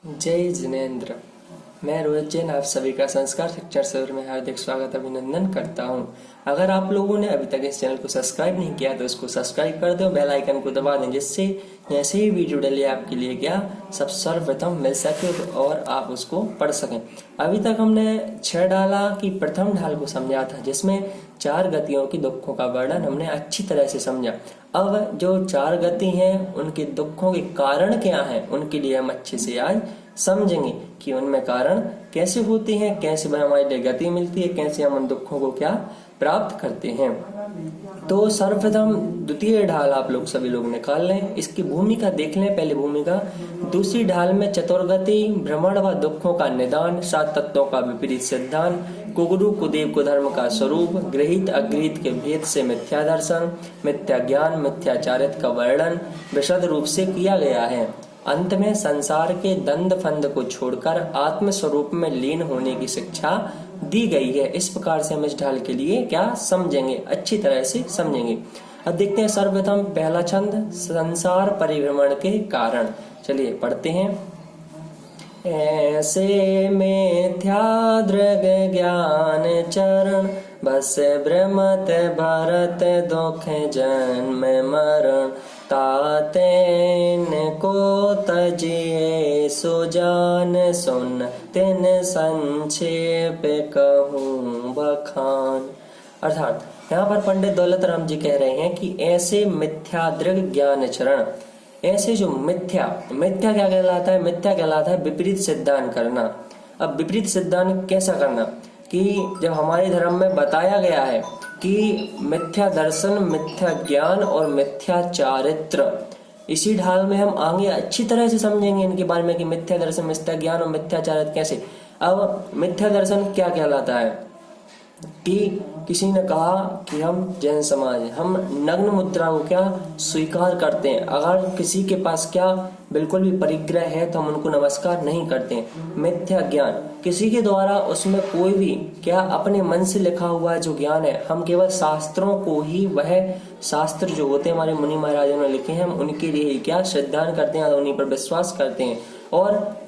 जय जिनेन्द्र। मैं रोहित जैन आप सभी का संस्कार शिक्षण शिविर में हार्दिक स्वागत अभिनंदन करता हूं। अगर आप लोगों ने अभी तक इस चैनल को सब्सक्राइब नहीं किया तो इसको सब्सक्राइब कर दो, बेल आइकन को दबा दें, जिससे जैसे ही वीडियो डले आपके लिए क्या सब सर्वप्रथम मिल सके और आप उसको पढ़ सकें। अभी तक हमने 6 ढाला की प्रथम ढाल को समझा था, जिसमें 4 गतियों की दुखों का वर्णन हमने अच्छी तरह से समझा। अब जो 4 गति हैं उनके दुखों के कारण क्या हैं, उनके लिए हम अच्छे से आज समझेंगे कि उनमें कारण कैसे होते हैं, कैसे हमारे लिए गति मिलती है, कैसे हम उन दुखों को क्या प्राप्त करते हैं। तो सर्वप्रथम द्वितीय ढाल आप लोग सभी लोग निकाल लें, इसकी भूमिका देख लें। पहले भूमिका, दूसरी ढाल में चतुर्गति, भ्रमण व दुखों का निदान, 7 तत्वों का विपरीत सिद्धांत, कुगुरु कुदेव कुधर्म का स्वरूप, गृहीत अगृहीत के भेद से मिथ्या दर्शन, मिथ्या ज्ञान, मिथ्याचारित का वर्णन विशद रूप से किया गया है। अंत में संसार के दंड फंद को छोड़कर आत्म स्वरूप में लीन होने की शिक्षा दी गई है। इस प्रकार से हम इस ढाल के लिए क्या समझेंगे, अच्छी तरह से समझेंगे। अब देखते हैं सर्वप्रथम पहला छंद, संसार परिभ्रमण के कारण। चलिए पढ़ते हैं। ऐसे मिथ्या दृग ज्ञान चरण, बस भ्रमत भरत दुख जन्म मरण, तातेन को तजिए सुजान सुन, तिन संक्षेप कहूँ बखान। अर्थात यहाँ पर पंडित दौलत राम जी कह रहे हैं कि ऐसे मिथ्या दृग ज्ञान चरण, ऐसे जो मिथ्या क्या कहलाता है? मिथ्या कहलाता है विपरीत सिद्धांत करना। अब विपरीत सिद्धांत कैसा करना कि जब हमारे धर्म में बताया गया है कि मिथ्या दर्शन, मिथ्या ज्ञान और मिथ्या चारित्र, इसी ढाल में हम आगे अच्छी तरह से समझेंगे इनके बारे में कि मिथ्या दर्शन, मिथ्या ज्ञान और मिथ्या चारित्र कैसे। अब मिथ्या दर्शन क्या कहलाता है कि किसी ने कहा कि हम जैन समाज हैं, हम नग्न मुद्रा को क्या स्वीकार करते हैं। अगर किसी के पास क्या बिल्कुल भी परिग्रह है तो हम उनको नमस्कार नहीं करते हैं। मिथ्या ज्ञान, किसी के द्वारा उसमें कोई भी क्या अपने मन से लिखा हुआ जो ज्ञान है, हम केवल शास्त्रों को ही, वह शास्त्र जो होते हैं हमारे मुनि महाराजों ने लिखे हैं, हम उनके लिए ही क्या श्रद्धान करते हैं, उन्हीं पर विश्वास करते हैं। और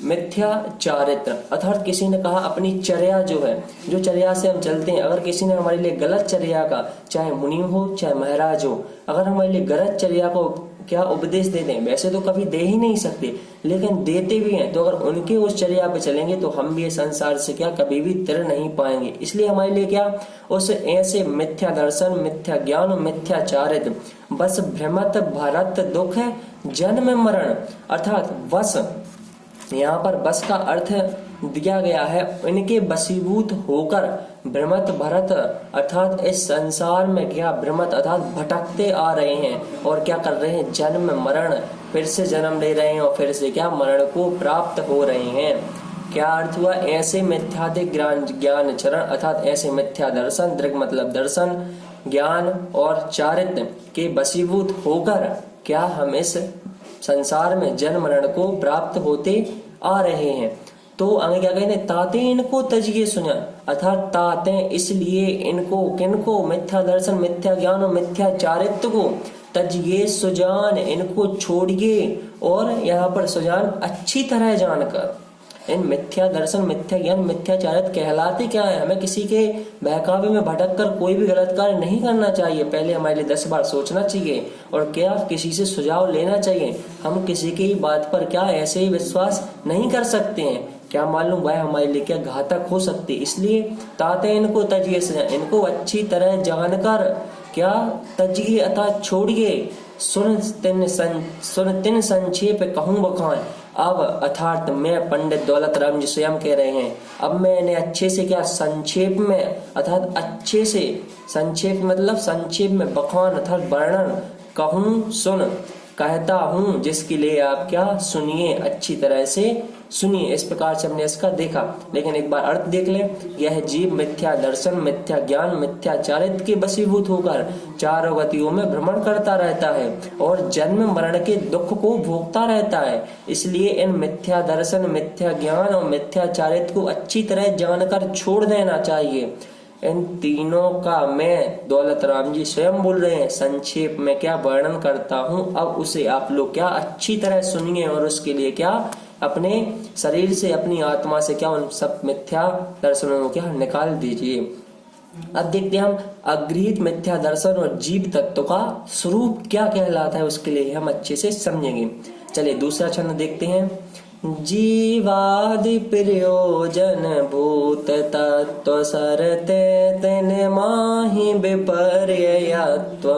मिथ्या चारित्र अर्थात किसी ने कहा अपनी चर्या जो है, जो चर्या से हम चलते हैं, अगर किसी ने हमारे लिए गलत चर्या का, चाहे मुनि हो चाहे महाराज हो, अगर हमारे लिए गलत चर्या को क्या उपदेश देते हैं, वैसे तो कभी दे ही नहीं सकते, लेकिन देते भी हैं, तो अगर उनके उस चर्या पे चलेंगे तो हम भी संसार से क्या कभी भी तिर नहीं पाएंगे। इसलिए हमारे लिए क्या उस ऐसे मिथ्या दर्शन, मिथ्या ज्ञान और मिथ्या चारित्र, बस भ्रमत भरत दुख जन्म मरण, अर्थात बस, यहाँ पर बस का अर्थ दिया गया है इनके बसीभूत होकर, भ्रमत भरत अर्थात इस संसार में क्या भ्रमत अर्थात भटकते आ रहे हैं और क्या कर रहे हैं, जन्म मरण, फिर से जन्म ले रहे हैं और फिर से क्या मरण को प्राप्त हो रहे हैं। क्या अर्थ हुआ? ऐसे मिथ्याधिक ज्ञान चरण अर्थात ऐसे मिथ्या दर्शन, दृग मतलब दर्शन, ज्ञान और चारित्र के बसीभूत होकर क्या हम इस संसार में जन्म मरण को प्राप्त होते आ रहे हैं। तो आगे क्या कहते हैं, ताते इनको तजिए सुना, अर्थात ताते इसलिए इनको, किनको, मिथ्या दर्शन, मिथ्या ज्ञान और मिथ्या चारित्र को, तजिए सुजान इनको छोड़िए, और यहाँ पर सुजान अच्छी तरह जानकर। इन मिथ्या दर्शन, मिथ्या ज्ञान, मिथ्या चारित्र कहलाते क्या है? हमें किसी के बहकावे में भटक कर कोई भी गलत कार्य नहीं करना चाहिए। पहले हमारे लिए 10 बार सोचना चाहिए और क्या किसी से सुझाव लेना चाहिए। हम किसी की बात पर क्या ऐसे ही विश्वास नहीं कर सकते हैं, क्या मालूम वह हमारे लिए क्या घातक हो सकती। इसलिए ताते इनको तजिए से, इनको अच्छी तरह जानकर क्या तजिए अर्थात छोड़िए, सुन तिन संक्षेप कहूँ बखान। अब अर्थात मैं पंडित दौलत राम जी स्वयं कह रहे हैं, अब मैंने अच्छे से क्या संक्षेप में अर्थात अच्छे से, संक्षेप मतलब संक्षेप में, बखान अर्थात वर्णन, कहूँ सुन कहता हूँ, जिसके लिए आप क्या सुनिए, अच्छी तरह से सुनिए। इस प्रकार से हमने इसका देखा, लेकिन एक बार अर्थ देख लें। यह जीव मिथ्या दर्शन, मिथ्या ज्ञान, मिथ्या चारित्र के बसीभूत होकर चारों गतियों में भ्रमण करता रहता है और जन्म मरण के दुख को भोगता रहता है। इसलिए इन मिथ्या दर्शन, मिथ्या ज्ञान और मिथ्या चारित्र को अच्छी तरह जानकर छोड़ देना चाहिए। इन तीनों का मैं दौलत राम जी स्वयं बोल रहे हैं, संक्षेप में क्या वर्णन करता हूँ। अब उसे आप लोग क्या अच्छी तरह सुनिए और उसके लिए क्या अपने शरीर से, अपनी आत्मा से क्या उन सब मिथ्या दर्शनों को क्या निकाल दीजिए। अब देखते हैं हम अगृहीत मिथ्या दर्शन और जीव तत्व का स्वरूप क्या कहलाता है, उसके लिए हम अच्छे से समझेंगे। चलिए दूसरा छंद देखते हैं। जीवादि प्रयोजन भूत तत्व सरते तेन माहि विपर्ययत्व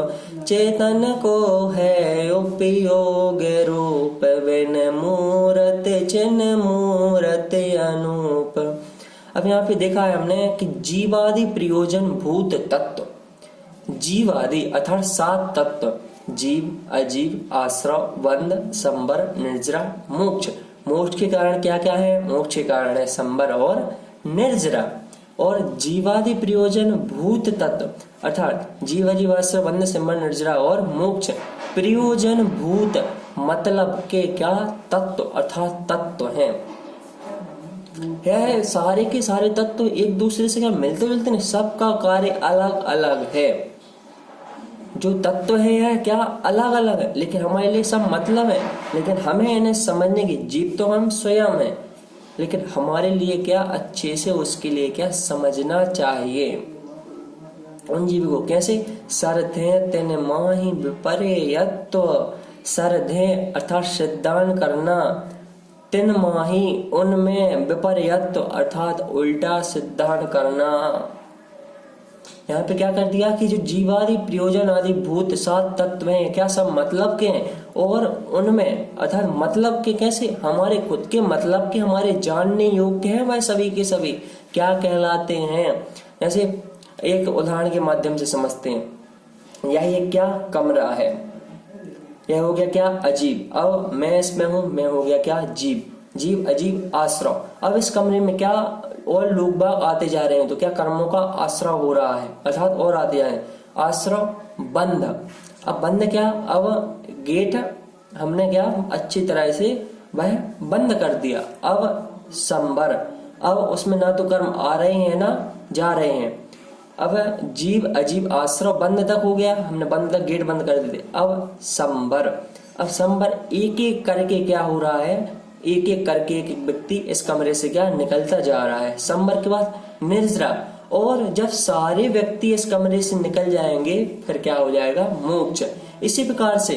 चेतन को है उपयोग रूप बिन मूरत चिन्ह मूरत अनूप। अब यहाँ पे देखा है हमने कि जीवादि प्रयोजन भूत तत्व, जीवादि अर्थात 7 तत्व, जीव, अजीव, आश्रव, बंध, संबर, निर्जरा, मोक्ष। मोक्ष के कारण क्या क्या है? मोक्ष के कारण है संबर और निर्जरा। और जीवादि प्रयोजन भूत तत्व अर्थात जीव, अजीव, आश्रव, बंध, संबर, निर्जरा और मोक्ष प्रयोजन भूत मतलब के क्या? तत्व अर्थात तत्व हैं। यह सारे के सारे तत्व एक दूसरे से क्या मिलते जुलते नहीं, सबका कार्य अलग अलग है। जो तत्व है यह क्या अलग अलग है, लेकिन हमारे लिए सब मतलब है। लेकिन हमें इन्हें समझने की, जीव तो हम स्वयं हैं, लेकिन हमारे लिए क्या अच्छे से उसके लिए क्या समझना चाहिए उन जीव को। कैसे? सरधे तेन माहि विपर्ययत्व, सरधे अर्थात सिद्धांत करना, तिन माही उनमें, विपर्यत्व अर्थात उल्टा सिद्धांत करना। यहाँ पे क्या कर दिया कि जो जीवादि प्रयोजन आदि भूत 7 तत्व हैं क्या सब मतलब के हैं, और उनमें अर्थात मतलब के कैसे? हमारे खुद के मतलब के, हमारे जानने योग्य हैं वह सभी के सभी क्या कहलाते हैं। जैसे एक उदाहरण के माध्यम से समझते हैं। यह एक क्या कमरा है, यह हो गया क्या अजीब। अब मैं इसमें हूं, मैं हो गया क्या जीव, जीव अजीब आश्रव। अब इस कमरे में क्या और लोग बाग आते जा रहे हैं, तो क्या कर्मों का आश्रव हो रहा है अर्थात और आते जा रहे हैं। आश्रव बंध, अब बंध क्या? अब गेट हमने क्या अच्छी तरह से वह बंद कर दिया। अब संबर, अब उसमें ना तो कर्म आ रहे हैं ना जा रहे हैं। अब जीव अजीब आश्रव बंद तक हो गया, हमने बंद तक गेट बंद कर दिए। अब संबर, अब संबर एक एक करके क्या हो रहा है, एक एक करके एक एक व्यक्ति इस कमरे से क्या निकलता जा रहा है। संबर के बाद निर्जरा, और जब सारे व्यक्ति इस कमरे से निकल जाएंगे फिर क्या हो जाएगा? मोक्ष। इसी प्रकार से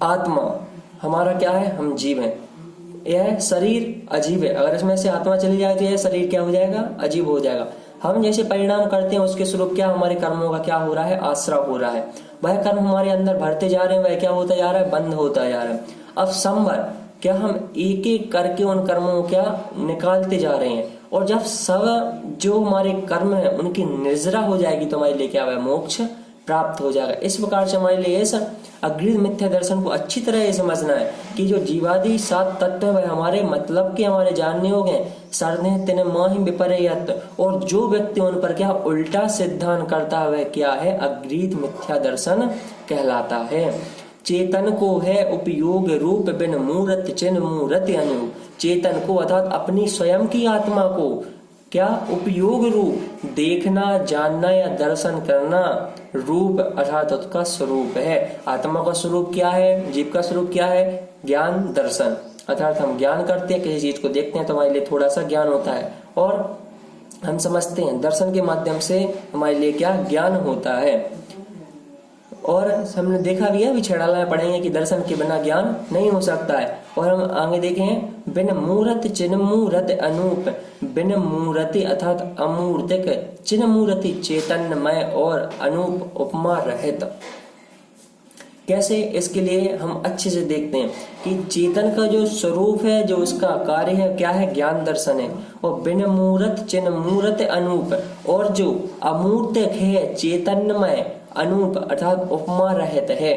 आत्मा हमारा क्या है? हम जीव हैं, यह शरीर अजीब है। अगर इसमें से आत्मा चली जाए तो यह शरीर क्या हो जाएगा? अजीब हो जाएगा। हम जैसे परिणाम करते हैं उसके स्वरूप क्या हमारे कर्मों का क्या हो रहा है? आश्रव हो रहा है। वह कर्म हमारे अंदर भरते जा रहे हैं, वह क्या होता जा रहा है? बंद होता जा रहा है। अब संवर क्या? हम एक एक करके उन कर्मों को क्या निकालते जा रहे हैं, और जब सब जो हमारे कर्म है उनकी निर्जरा हो जाएगी तो हमारे लिए क्या है? मोक्ष प्राप्त हो जाएगा। इस प्रकार से हमारे लिए ऐसा अगृहीत मिथ्या दर्शन को अच्छी तरह ये समझना है कि जो जीवादि 7 तत्व है वह हमारे मतलब के, हमारे जानने योग्य हैं। सरने तेन माहि विपर्ययत्व, और जो व्यक्ति उन पर क्या उल्टा सिद्धांत करता है वह क्या है? अगृहीत मिथ्या दर्शन कहलाता है। चेतन को है उपयोग रूप बिन मूरत चिन्ह मूरत अनु, चेतन को अर्थात अपनी स्वयं की आत्मा को क्या उपयोग रूप देखना, जानना या दर्शन करना, रूप अर्थात उसका स्वरूप है। आत्मा का स्वरूप क्या है? जीव का स्वरूप क्या है? ज्ञान दर्शन, अर्थात हम ज्ञान करते हैं, किसी चीज को देखते हैं तो हमारे लिए थोड़ा सा ज्ञान होता है, और हम समझते हैं दर्शन के माध्यम से हमारे लिए क्या ज्ञान होता है। और हमने देखा भी है, अभी छेड़ाला में पढ़ेंगे कि दर्शन के बिना ज्ञान नहीं हो सकता है। और हम आगे देखें, बिन मूरत चिन्ह मूरत अनूप, बिन मूर्ति अर्थात अमूर्तिक, चिन्ह मूर्ति चैतन्यमय और अनूप उपमा रहित। कैसे? इसके लिए हम अच्छे से देखते हैं कि चेतन का जो स्वरूप है, जो उसका कार्य है क्या है? ज्ञान दर्शन है। और बिन मूरत चिन्ह मूरत अनूप, और जो अमूर्तिक है चैतन्यमय अनूप अर्थात उपमा रहित है।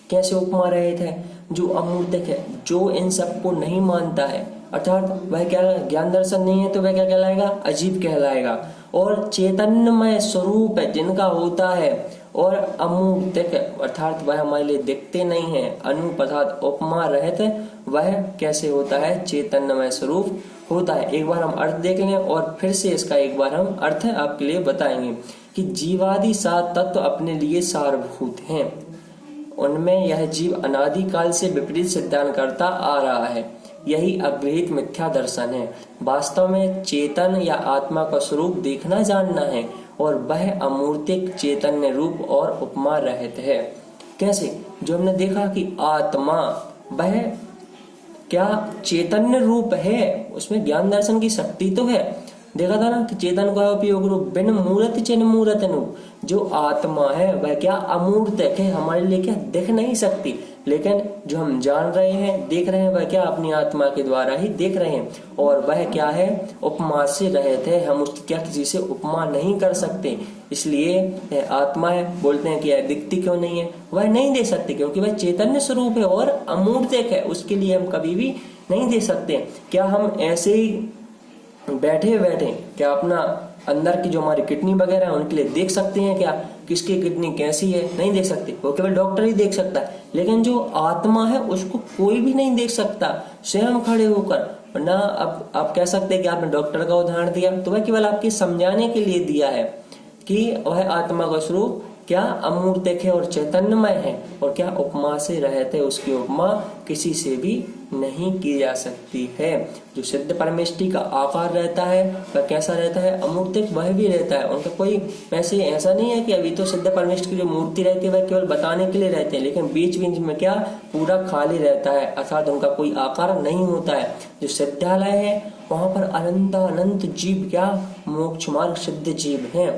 कैसे उपमा रहित है? जो अमूर्तिक है, जो इन सबको नहीं मानता है, अर्थात वह क्या ज्ञान दर्शन नहीं है तो वह क्या कहलाएगा? अजीब कहलाएगा। और चैतन्यमय स्वरूप है जिनका होता है, और अमूर्तिक अर्थात वह हमारे लिए दिखते नहीं है, अनूप अर्थात उपमा रहित, वह कैसे होता है? चैतन्यमय स्वरूप होता है। एक बार हम अर्थ देख लें और फिर से इसका एक बार हम अर्थ आपके लिए बताएंगे कि जीवादि 7 तत्व अपने लिए सारभूत हैं, उनमें यह जीव अनादि काल से विपरीत सिद्धांत करता आ रहा है। यही अगृहीत मिथ्या दर्शन है। वास्तव में चेतन या आत्मा का स्वरूप देखना जानना है और वह अमूर्तिक चैतन्य रूप और उपमा रहित है। कैसे? जो हमने देखा कि आत्मा वह क्या चैतन्य रूप है, उसमें ज्ञान दर्शन की शक्ति तो है। देखा था ना कि चेतन का उपयोग रूप बिन मूर्त चिन्ह मूर्त अनुप। जो आत्मा है वह क्या अमूर्तक है, हमारे लिए क्या दिख नहीं सकती, लेकिन जो हम जान रहे हैं देख रहे हैं वह क्या अपनी आत्मा के द्वारा ही देख रहे हैं। और वह क्या है उपमा से रहित है, हम उसकी क्या किसी से उपमा नहीं कर सकते। इसलिए यह आत्मा है, बोलते हैं कि यह दिखती क्यों नहीं है, वह नहीं दे सकती क्योंकि वह चैतन्य स्वरूप है और अमूर्तक है, उसके लिए हम कभी भी नहीं दे सकते। क्या हम ऐसे ही बैठे बैठे क्या अपना अंदर की जो हमारी किडनी वगैरह है उनके लिए देख सकते हैं क्या किसकी किडनी कैसी है? नहीं देख सकते, वो केवल डॉक्टर ही देख सकता है। लेकिन जो आत्मा है उसको कोई भी नहीं देख सकता स्वयं खड़े होकर ना। अब आप कह सकते हैं कि आपने डॉक्टर का उदाहरण दिया तो वह केवल आपके समझाने के लिए दिया है कि वह आत्मा का स्वरूप क्या अमूर्तक है और चैतन्यमय है और क्या उपमा से रहते, उसकी उपमा किसी से भी नहीं की जा सकती है। जो सिद्ध परमेष्टि का आकार रहता है वह कैसा रहता है? अमूर्तक वह भी रहता है। उनका कोई वैसे ऐसा नहीं है कि अभी तो सिद्ध परमेष्टि की जो मूर्ति रहती है वह केवल बताने के लिए रहते हैं, लेकिन बीच बीच में क्या पूरा खाली रहता है, अर्थात उनका कोई आकार नहीं होता है। जो सिद्धालय है वहां पर अनंत जीव क्या मोक्ष मार्ग सिद्ध जीव हैं।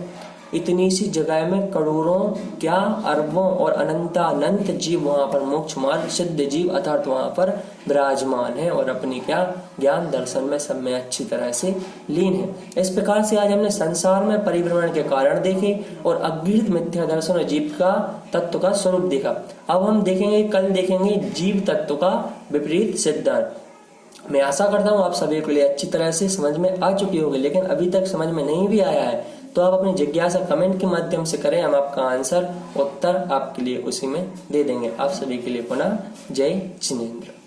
इतनी सी जगह में करोड़ों क्या अरबों और अनंत जीव वहां पर मोक्ष मार्ग सिद्ध जीव अर्थात वहां पर विराजमान है और अपनी क्या ज्ञान दर्शन में सब में अच्छी तरह से लीन है। इस प्रकार से आज हमने संसार में परिभ्रमण के कारण देखे और अगृहीत मिथ्या दर्शन और जीव का तत्व का स्वरूप देखा। अब हम देखेंगे, कल देखेंगे जीव तत्व का विपरीत सिद्धांत। मैं आशा करता हूँ आप सभी के लिए अच्छी तरह से समझ में आ चुकी होगी, लेकिन अभी तक समझ में नहीं भी आया है तो आप अपनी जिज्ञासा कमेंट के माध्यम से करें, हम आपका आंसर उत्तर आपके लिए उसी में दे देंगे। आप सभी के लिए पुनः जय जिनेंद्र।